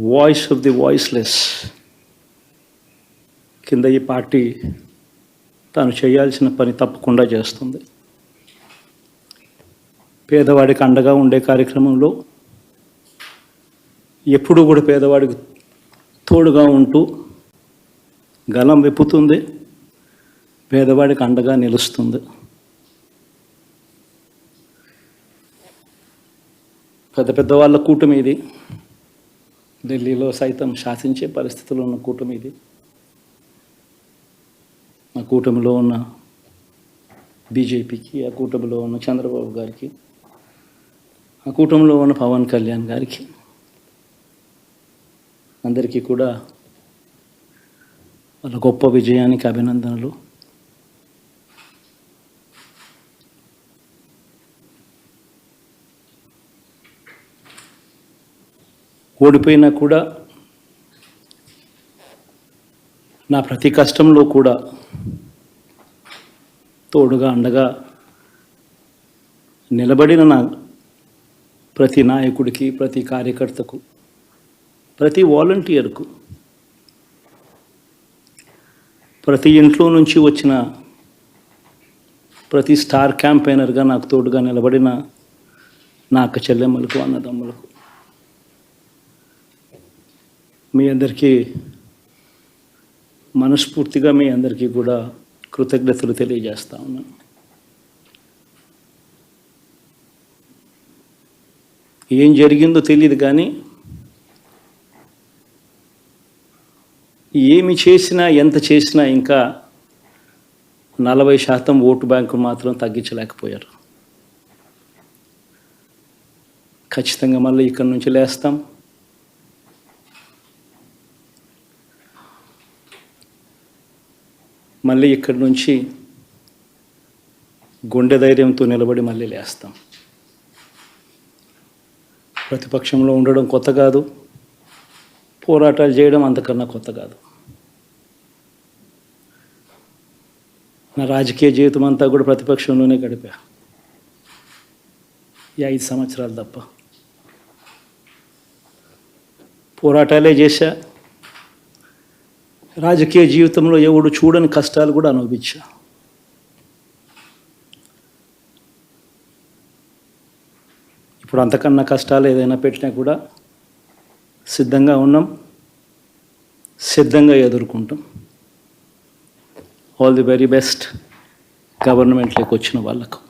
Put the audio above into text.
Voice of the voiceless కింద ఈ party తాను చేయాల్సిన పని తప్పకుండా చేస్తుంది. పేదవాడికి అండగా ఉండే కార్యక్రమంలో ఎప్పుడూ కూడా పేదవాడికి తోడుగా ఉంటూ గలం విప్పుతుంది, పేదవాడికి అండగా నిలుస్తుంది. పెద్ద పెద్ద వాళ్ళ కూటమి ఇది, ఢిల్లీలో సైతం శాసించే పరిస్థితుల్లో ఉన్న కూటమి ఇది. ఆ కూటమిలో ఉన్న బీజేపీకి, ఆ కూటమిలో ఉన్న చంద్రబాబు గారికి, ఆ కూటమిలో ఉన్న పవన్ కళ్యాణ్ గారికి అందరికీ కూడా వాళ్ళ గొప్ప విజయానికి అభినందనలు. ఓడిపోయినా కూడా నా ప్రతి కష్టంలో కూడా తోడుగా అండగా నిలబడిన నా ప్రతి నాయకుడికి, ప్రతి కార్యకర్తకు, ప్రతి వాలంటీర్కు, ప్రతి ఇంట్లో నుంచి వచ్చిన ప్రతి స్టార్ క్యాంపెయినర్గా నాకు తోడుగా నిలబడిన నా అక్క చెల్లెమ్మలకు, అన్నదమ్ములకు, మీ అందరికీ మనస్ఫూర్తిగా మీ అందరికీ కూడా కృతజ్ఞతలు తెలియజేస్తా ఉన్నాను. ఏం జరిగిందో తెలియదు కానీ ఏమి చేసినా, ఎంత చేసినా ఇంకా 40% ఓటు బ్యాంకు మాత్రం తగ్గించలేకపోయారు. ఖచ్చితంగా మళ్ళీ ఇక్కడి నుంచి లేస్తాం. మళ్ళీ ఇక్కడి నుంచి గుండె ధైర్యంతో నిలబడి మళ్ళీ లేస్తాం. ప్రతిపక్షంలో ఉండడం కొత్త కాదు, పోరాటాలు చేయడం అంతకన్నా కొత్త కాదు. నా రాజకీయ జీవితం అంతా కూడా ప్రతిపక్షంలోనే గడిపా, ఈ 5 సంవత్సరాలు తప్ప. పోరాటాలే చేశా, రాజకీయ జీవితంలో ఎవడు చూడని కష్టాలు కూడా అనుభవించా. ఇప్పుడు అంతకన్నా కష్టాలు ఏదైనా పెట్టినా కూడా సిద్ధంగా ఉన్నాం, సిద్ధంగా ఎదుర్కొంటాం. ఆల్ ది వెరీ బెస్ట్ గవర్నమెంట్లోకి వచ్చిన వాళ్ళకు.